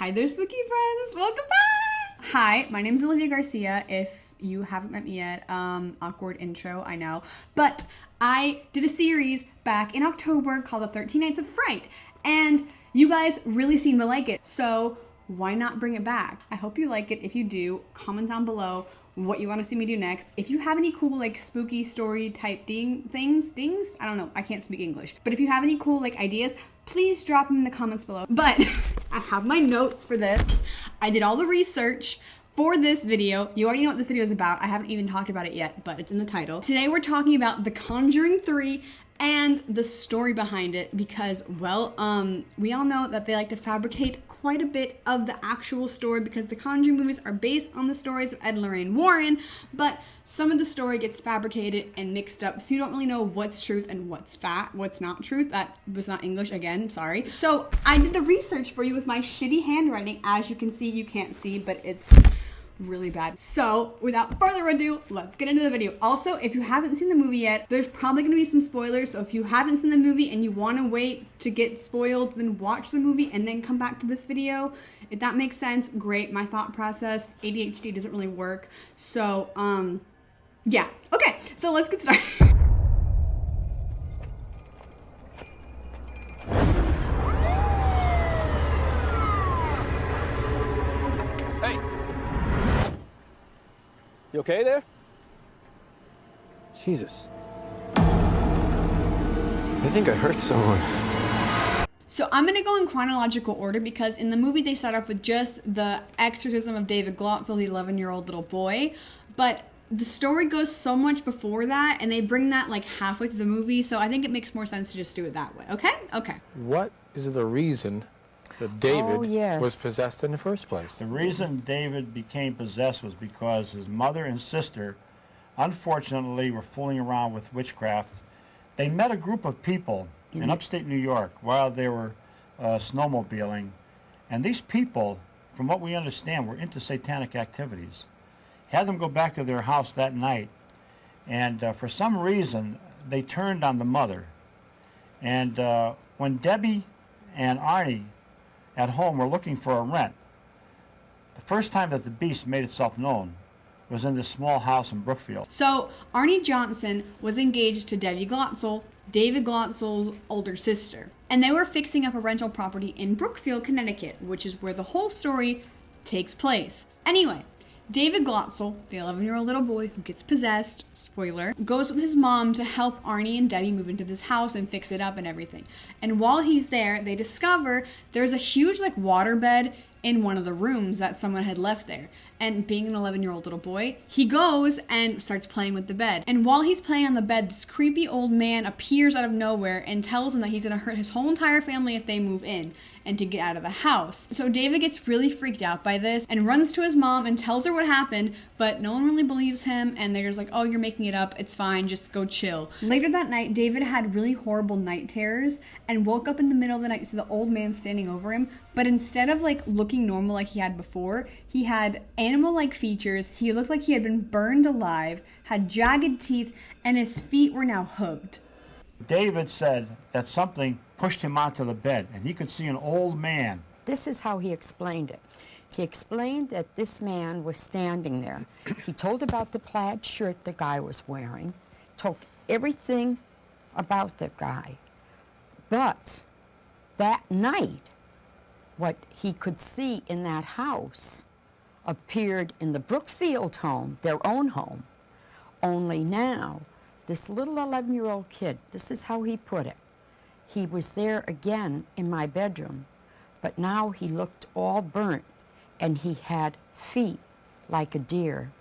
Hi there, spooky friends. Welcome back. Hi, my name's Olivia Garcia. If you haven't met me yet, awkward intro, I know. But I did a series back in October called The 13 Nights of Fright. And you guys really seem to like it. So why not bring it back? I hope you like it. If you do, comment down below what you want to see me do next. If you have any cool like spooky story type things, I don't know, I can't speak English. But if you have any cool like ideas, please drop them in the comments below. But I have my notes for this. I did all the research for this video. You already know what this video is about. I haven't even talked about it yet, but it's in the title. Today we're talking about The Conjuring 3 and the story behind it because, well, we all know that they like to fabricate quite a bit of the actual story because the Conjuring movies are based on the stories of Ed and Lorraine Warren, but some of the story gets fabricated and mixed up, so you don't really know what's truth and what's not truth. That was not English again, sorry. So I did the research for you with my shitty handwriting. As you can see, you can't see, but it's really bad. So without further ado, let's get into the video. Also, if you haven't seen the movie yet, there's probably going to be some spoilers. So if you haven't seen the movie and you want to wait to get spoiled, then watch the movie and then come back to this video. If that makes sense, great. My thought process, ADHD doesn't really work. So, yeah. Okay, so let's get started. You okay there? Jesus. I think I hurt someone. So I'm going to go in chronological order because in the movie they start off with just the exorcism of David Glotzel, the 11-year-old little boy. But the story goes so much before that, and they bring that like halfway through the movie, so I think it makes more sense to just do it that way, okay? Okay. What is the reason that David was possessed in the first place? The reason David became possessed was because his mother and sister, unfortunately, were fooling around with witchcraft. They met a group of people in upstate New York while they were snowmobiling, and these people, from what we understand, were into satanic activities. Had them go back to their house that night, and for some reason, they turned on the mother. And when Debbie and Arnie at home were looking for a rent, the first time that the beast made itself known was in this small house in Brookfield. So Arne Johnson was engaged to Debbie Glotzel, David Glotzel's older sister, and they were fixing up a rental property in Brookfield, Connecticut, which is where the whole story takes place. Anyway, David Glotzel, the 11-year-old little boy who gets possessed, spoiler, goes with his mom to help Arnie and Debbie move into this house and fix it up and everything. And while he's there, they discover there's a huge like waterbed in one of the rooms that someone had left there. And being an 11-year-old little boy, he goes and starts playing with the bed. And while he's playing on the bed, this creepy old man appears out of nowhere and tells him that he's gonna hurt his whole entire family if they move in and to get out of the house. So David gets really freaked out by this and runs to his mom and tells her what happened, but no one really believes him, and they're just like, oh, you're making it up, it's fine, just go chill. Later that night, David had really horrible night terrors and woke up in the middle of the night to the old man standing over him, but instead of like looking normal like he had before, he had animal-like features, he looked like he had been burned alive, had jagged teeth, and his feet were now hooked. David said that something pushed him onto the bed, and he could see an old man. This is how he explained it. He explained that this man was standing there. He told about the plaid shirt the guy was wearing, told everything about the guy. But that night, what he could see in that house appeared in the Brookfield home, their own home. Only now, this little 11-year-old kid, this is how he put it, he was there again in my bedroom, but now he looked all burnt and he had feet like a deer.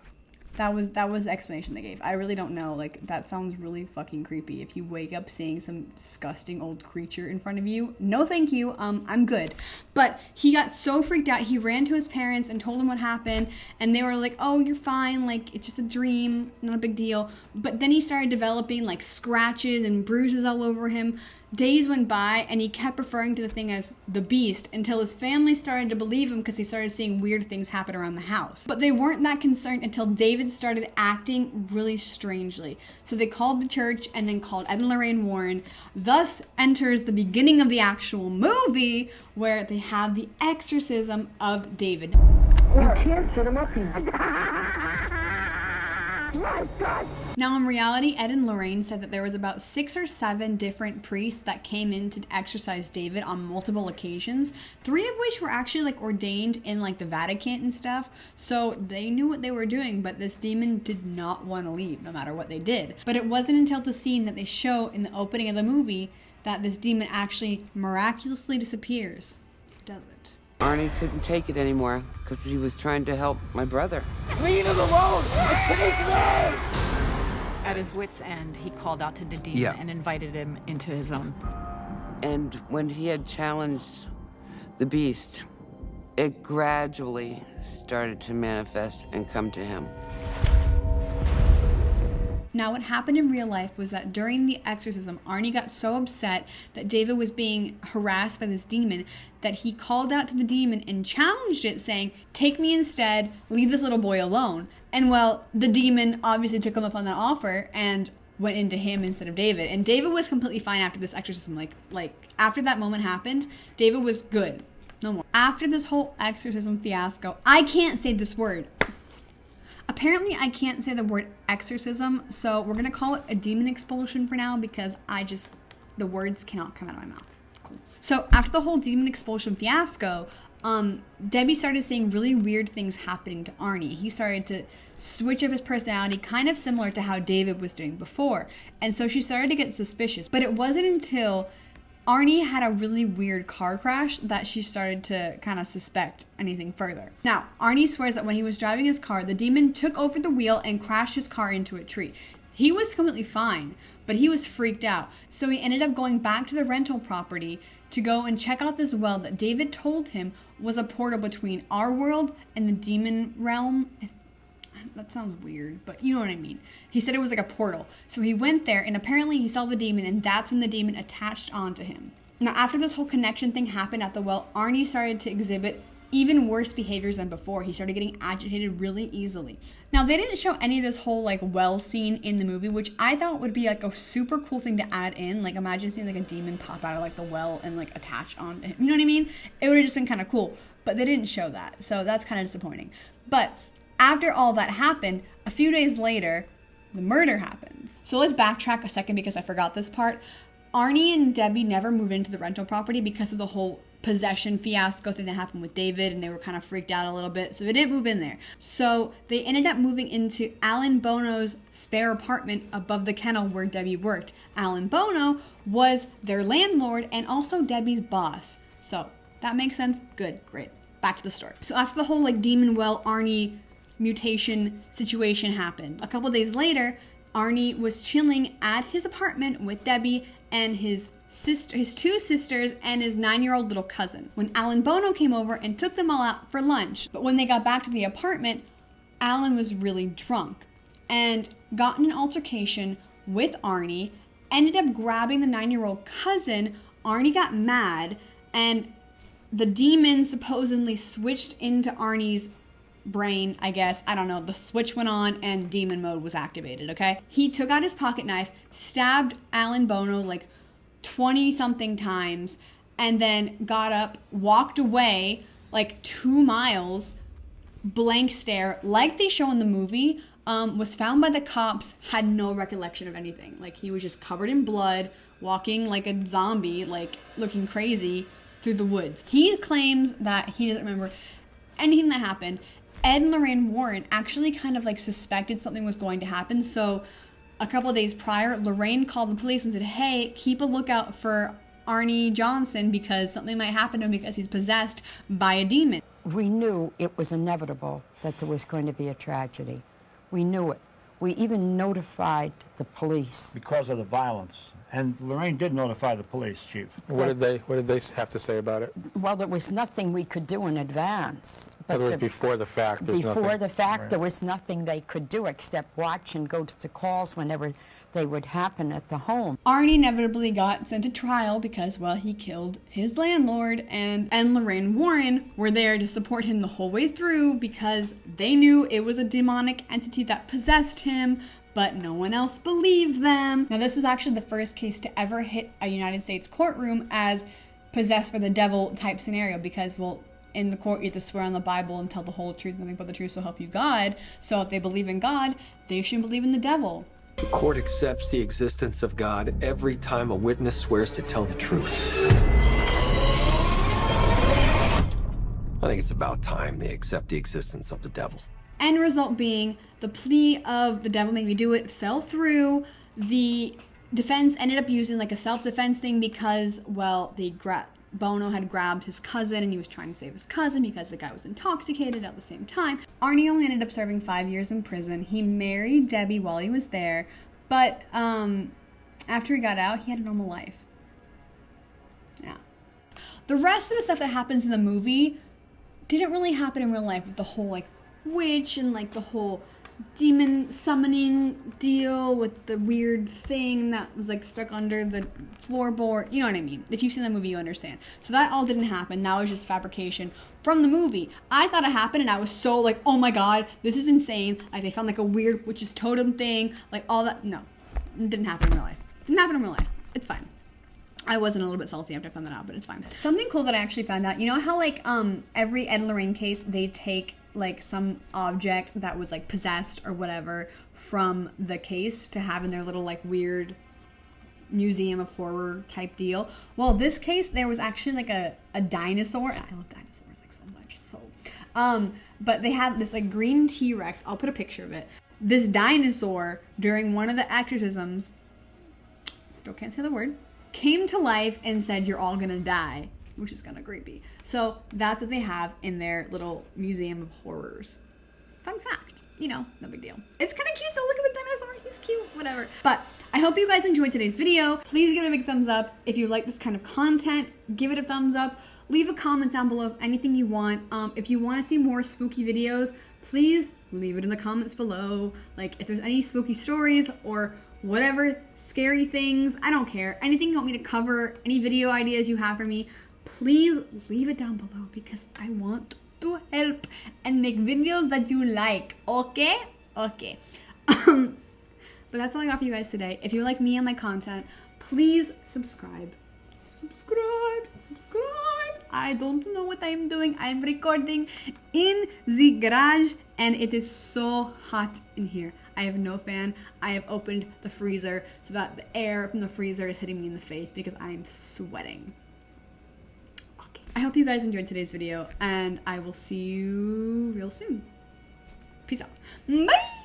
That was the explanation they gave. I really don't know. Like, that sounds really fucking creepy. If you wake up seeing some disgusting old creature in front of you, no thank you. I'm good. But he got so freaked out, he ran to his parents and told them what happened, and they were like, oh, you're fine, like, it's just a dream, not a big deal. But then he started developing, like, scratches and bruises all over him. Days went by, and he kept referring to the thing as the beast until his family started to believe him because he started seeing weird things happen around the house. But they weren't that concerned until David started acting really strangely. So they called the church and then called Ed and Lorraine Warren. Thus enters the beginning of the actual movie where they have the exorcism of David. You can't set him up here. My God. Now, in reality, Ed and Lorraine said that there was about 6 or 7 different priests that came in to exorcise David on multiple occasions, 3 of which were actually like ordained in like the Vatican and stuff. So they knew what they were doing, but this demon did not want to leave no matter what they did. But it wasn't until the scene that they show in the opening of the movie that this demon actually miraculously disappears. Does it? Arnie couldn't take it anymore because he was trying to help my brother. Leave him alone! Take me! At his wit's end, he called out to the demon and invited him into his own. And when he had challenged the beast, it gradually started to manifest and come to him. Now, what happened in real life was that during the exorcism, Arne got so upset that David was being harassed by this demon that he called out to the demon and challenged it, saying, "Take me instead, leave this little boy alone." And well, the demon obviously took him up on that offer and went into him instead of David. And David was completely fine after this exorcism. Like after that moment happened, David was good. No more. After this whole exorcism fiasco, I can't say this word. Apparently, I can't say the word exorcism, so we're going to call it a demon expulsion for now because the words cannot come out of my mouth. Cool. So after the whole demon expulsion fiasco, Debbie started seeing really weird things happening to Arne. He started to switch up his personality, kind of similar to how David was doing before. And so she started to get suspicious. But it wasn't until Arne had a really weird car crash that she started to kind of suspect anything further. Now, Arne swears that when he was driving his car, the demon took over the wheel and crashed his car into a tree. He was completely fine, but he was freaked out. So he ended up going back to the rental property to go and check out this well that David told him was a portal between our world and the demon realm. That sounds weird, but you know what I mean. He said it was like a portal. So he went there, and apparently he saw the demon, and that's when the demon attached onto him. Now, after this whole connection thing happened at the well, Arne started to exhibit even worse behaviors than before. He started getting agitated really easily. Now, they didn't show any of this whole like well scene in the movie, which I thought would be like a super cool thing to add in. Like, imagine seeing like a demon pop out of like the well and like attach onto him. You know what I mean? It would have just been kind of cool, but they didn't show that. So that's kind of disappointing. But after all that happened, a few days later, the murder happens. So let's backtrack a second because I forgot this part. Arne and Debbie never moved into the rental property because of the whole possession fiasco thing that happened with David, and they were kind of freaked out a little bit, so they didn't move in there. So they ended up moving into Alan Bono's spare apartment above the kennel where Debbie worked. Alan Bono was their landlord and also Debbie's boss. So that makes sense? Good, great. Back to the story. So after the whole like demon well Arne mutation situation happened, a couple days later, Arne was chilling at his apartment with Debbie and his two sisters and his 9-year-old little cousin when Alan Bono came over and took them all out for lunch. But when they got back to the apartment, Alan was really drunk and got in an altercation with Arne, ended up grabbing the 9-year-old cousin. Arne got mad, and the demon supposedly switched into Arnie's brain, I guess. I don't know. The switch went on and demon mode was activated, okay? He took out his pocket knife, stabbed Alan Bono like 20-something times, and then got up, walked away like 2 miles, blank stare, like they show in the movie, was found by the cops, had no recollection of anything. Like, he was just covered in blood, walking like a zombie, like looking crazy through the woods. He claims that he doesn't remember anything that happened. Ed and Lorraine Warren actually kind of like suspected something was going to happen. So a couple of days prior, Lorraine called the police and said, "Hey, keep a lookout for Arne Johnson because something might happen to him because he's possessed by a demon." We knew it was inevitable that there was going to be a tragedy. We knew it. We even notified the police. Because of the violence And Lorraine did notify the police chief. What did they have to say about it? Well, there was nothing we could do in advance. In other words, before the fact, there's nothing. Before the fact, Right. there was nothing they could do except watch and go to the calls whenever they would happen at the home. Arne inevitably got sent to trial because, well, he killed his landlord, and Lorraine Warren were there to support him the whole way through because they knew it was a demonic entity that possessed him, but no one else believed them. Now, this was actually the first case to ever hit a United States courtroom as possessed by the devil type scenario because, well, in the court, you have to swear on the Bible and tell the whole truth, nothing but the truth, so help you God. So if they believe in God, they shouldn't believe in the devil. The court accepts the existence of God every time a witness swears to tell the truth. I think it's about time they accept the existence of the devil. End result being the plea of the devil made me do it fell through. The defense ended up using like a self-defense thing because, well, Bono had grabbed his cousin and he was trying to save his cousin because the guy was intoxicated at the same time. Arne only ended up serving 5 years in prison. He married Debbie while he was there, but after he got out, he had a normal life. Yeah. The rest of the stuff that happens in the movie didn't really happen in real life with the whole like witch and like the whole demon summoning deal with the weird thing that was like stuck under the floorboard. You know what I mean? If you've seen the movie, you understand. So that all didn't happen. That was just fabrication from the movie. I thought it happened and I was so like, oh my god, this is insane. Like they found like a weird witch's totem thing, like all that. No, it didn't happen in real life. Didn't happen in real life. It's fine. I wasn't a little bit salty after I found that out, but it's fine. Something cool that I actually found out, you know how like every Ed and Lorraine case, they take like some object that was like possessed or whatever from the case to have in their little like weird museum of horror type deal. Well, this case, there was actually like a dinosaur. I love dinosaurs like so much. So, but they had this like green T-Rex. I'll put a picture of it. This dinosaur during one of the exorcisms, still can't say the word, came to life and said, "You're all gonna die," which is kind of creepy. So that's what they have in their little museum of horrors. Fun fact. You know, no big deal. It's kind of cute though. Look at the dinosaur. He's cute. Whatever. But I hope you guys enjoyed today's video. Please give it a big thumbs up. If you like this kind of content, give it a thumbs up. Leave a comment down below of anything you want. If you want to see more spooky videos, please leave it in the comments below. Like if there's any spooky stories or whatever scary things, I don't care. Anything you want me to cover, any video ideas you have for me, please leave it down below because I want to help and make videos that you like, okay? Okay. But that's all I got for you guys today. If you like me and my content, please subscribe. Subscribe. I don't know what I'm doing. I'm recording in the garage and it is so hot in here. I have no fan. I have opened the freezer so that the air from the freezer is hitting me in the face because I'm sweating. Okay. I hope you guys enjoyed today's video and I will see you real soon. Peace out. Bye!